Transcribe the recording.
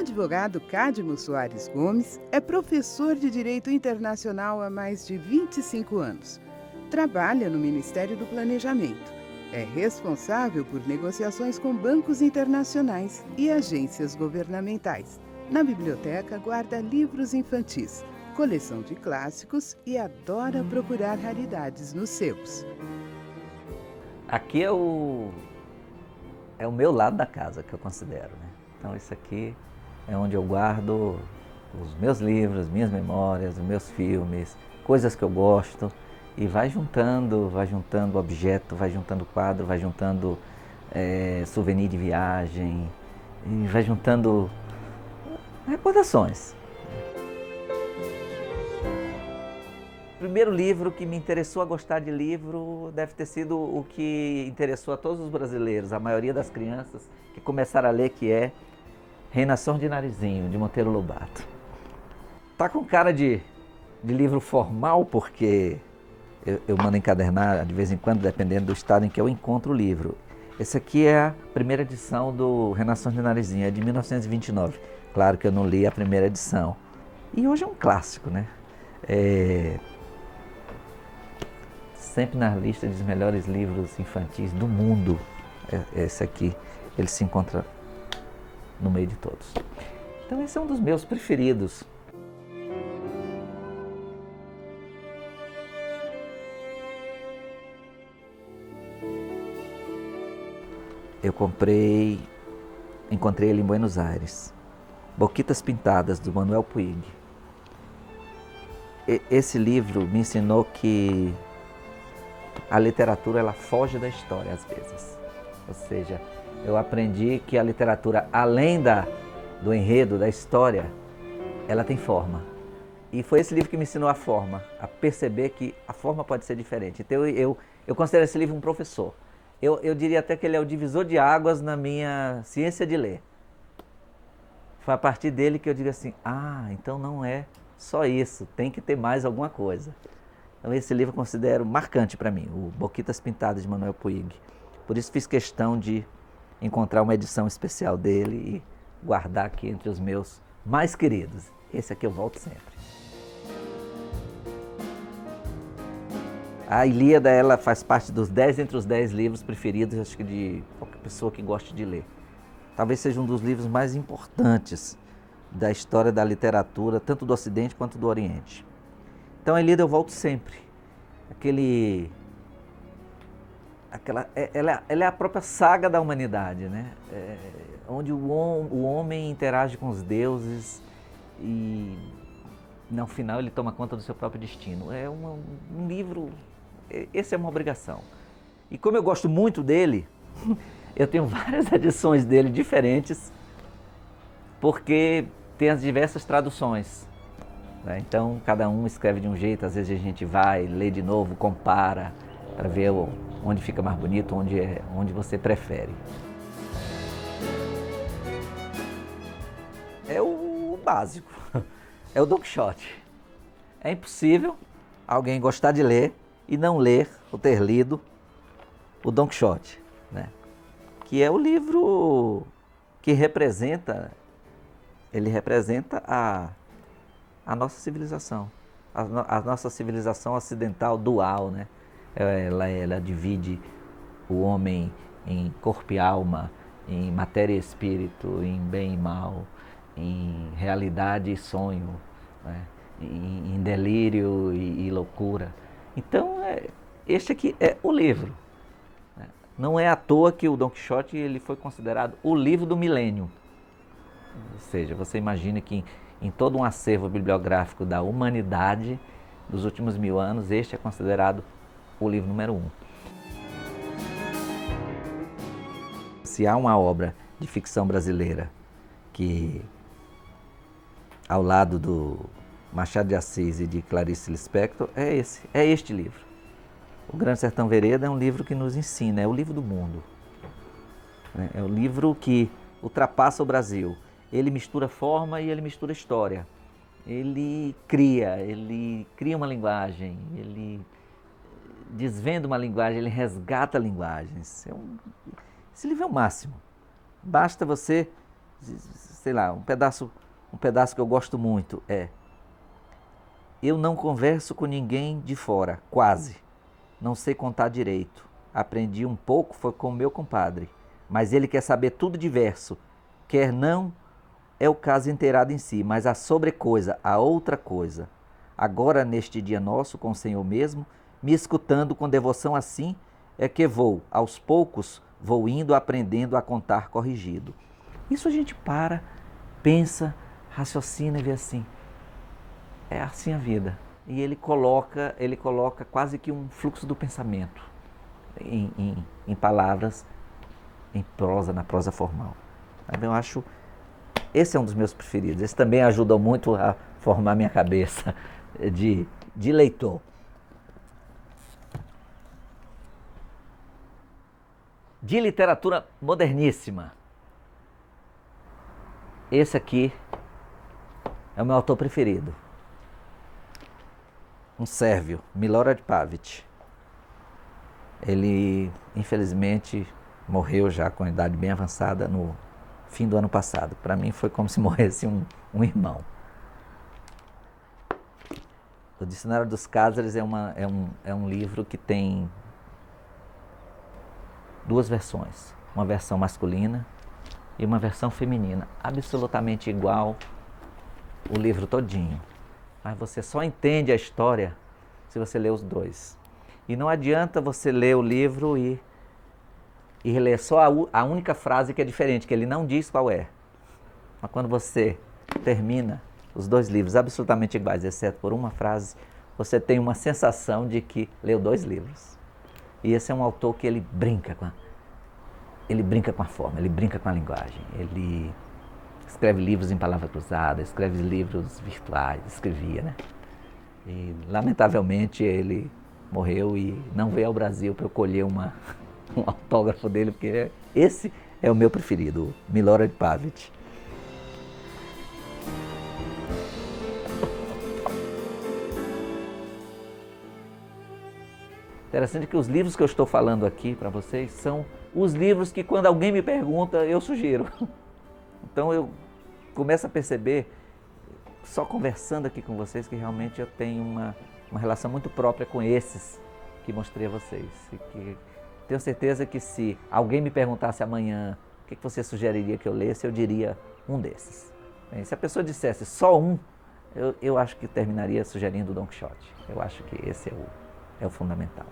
advogado Cadmo Soares Gomes é professor de Direito Internacional há mais de 25 anos. Trabalha no Ministério do Planejamento. É responsável por negociações com bancos internacionais e agências governamentais. Na biblioteca, guarda livros infantis, coleção de clássicos e adora procurar raridades nos sebos. Aqui é o meu lado da casa, que eu considero, né? Então isso aqui é onde eu guardo os meus livros, minhas memórias, os meus filmes, coisas que eu gosto, e vai juntando objeto, vai juntando quadro, vai juntando souvenir de viagem, e vai juntando recordações. O primeiro livro que me interessou a gostar de livro deve ter sido o que interessou a todos os brasileiros, a maioria das crianças que começaram a ler, que é Reinação de Narizinho, de Monteiro Lobato. Tá com cara de livro formal, porque eu mando encadernar de vez em quando, dependendo do estado em que eu encontro o livro. Esse aqui é a primeira edição do Reinação de Narizinho, é de 1929. Claro que eu não li a primeira edição. E hoje é um clássico, né? Sempre na lista dos melhores livros infantis do mundo. Esse aqui, ele se encontra no meio de todos. Então esse é um dos meus preferidos. Eu encontrei ele em Buenos Aires. Boquitas Pintadas, do Manuel Puig. Esse livro me ensinou que a literatura, ela foge da história às vezes. Ou seja, eu aprendi que a literatura, além do enredo, da história, ela tem forma. E foi esse livro que me ensinou a forma, a perceber que a forma pode ser diferente. Então eu considero esse livro um professor. Eu diria até que ele é o divisor de águas na minha ciência de ler. Foi a partir dele que eu digo assim, então não é só isso, tem que ter mais alguma coisa. Então esse livro eu considero marcante para mim, o Boquitas Pintadas, de Manuel Puig. Por isso fiz questão de encontrar uma edição especial dele e guardar aqui entre os meus mais queridos. Esse aqui eu volto sempre. A Ilíada, ela faz parte dos 10 entre os 10 livros preferidos, acho que de qualquer pessoa que goste de ler. Talvez seja um dos livros mais importantes da história da literatura, tanto do Ocidente quanto do Oriente. Então a Ilíada eu volto sempre. Ela é a própria saga da humanidade, né? Onde o homem interage com os deuses e no final ele toma conta do seu próprio destino. É um livro, esse é uma obrigação. E como eu gosto muito dele, eu tenho várias edições dele diferentes, porque tem as diversas traduções. Então, cada um escreve de um jeito, às vezes a gente vai, lê de novo, compara, para ver onde fica mais bonito, onde você prefere. É o básico, é o Don Quixote. É impossível alguém gostar de ler e não ler ou ter lido o Don Quixote, né? Que é o livro que representa a nossa civilização, a nossa civilização ocidental dual, né? Ela divide o homem em corpo e alma, em matéria e espírito, em bem e mal, em realidade e sonho, né? em delírio e loucura. Então, este aqui é o livro. Não é à toa que o Don Quixote ele foi considerado o livro do milênio. Ou seja, você imagina que em todo um acervo bibliográfico da humanidade dos últimos 1000 anos, este é considerado o livro número 1. Se há uma obra de ficção brasileira que, ao lado do Machado de Assis e de Clarice Lispector, é este livro. O Grande Sertão Veredas é um livro que nos ensina, é o livro do mundo. É o livro que ultrapassa o Brasil. Ele mistura forma e ele mistura história. Ele cria uma linguagem, ele desvenda uma linguagem, ele resgata linguagens. Esse livro é o máximo. Basta você sei lá, um pedaço que eu gosto muito é: eu não converso com ninguém de fora, quase. Não sei contar direito. Aprendi um pouco, foi com o meu compadre. Mas ele quer saber tudo diverso. Quer não, é o caso inteirado em si, mas a sobrecoisa, a outra coisa. Agora, neste dia nosso, com o Senhor mesmo, me escutando com devoção assim, é que vou, aos poucos, vou indo aprendendo a contar corrigido. Isso a gente para, pensa, raciocina e vê assim. É assim a vida. E ele coloca quase que um fluxo do pensamento em palavras, em prosa, na prosa formal. Eu acho, esse é um dos meus preferidos. Esse também ajudou muito a formar minha cabeça de leitor. De literatura moderníssima. Esse aqui é o meu autor preferido. Um sérvio, Milorad Pavić. Ele, infelizmente, morreu já com a idade bem avançada no fim do ano passado. Para mim foi como se morresse um irmão. O Dicionário dos Cázares é um livro que tem duas versões. Uma versão masculina e uma versão feminina. Absolutamente igual o livro todinho. Mas você só entende a história se você ler os dois. E não adianta você ler o livro e ler só a única frase que é diferente, que ele não diz qual é. Mas quando você termina os dois livros absolutamente iguais, exceto por uma frase, você tem uma sensação de que leu dois livros. E esse é um autor que ele brinca com a forma, ele brinca com a linguagem. Ele escreve livros em palavra cruzada, escreve livros virtuais, escrevia, né? E, lamentavelmente, ele morreu e não veio ao Brasil para eu colher um autógrafo dele, porque esse é o meu preferido, o Milorad Pavić. Interessante que os livros que eu estou falando aqui para vocês são os livros que, quando alguém me pergunta, eu sugiro. Então eu começo a perceber, só conversando aqui com vocês, que realmente eu tenho uma relação muito própria com esses que mostrei a vocês. E que tenho certeza que se alguém me perguntasse amanhã o que você sugeriria que eu lesse, eu diria um desses. Bem, se a pessoa dissesse só um, eu acho que terminaria sugerindo Don Quixote. Eu acho que esse é o fundamental.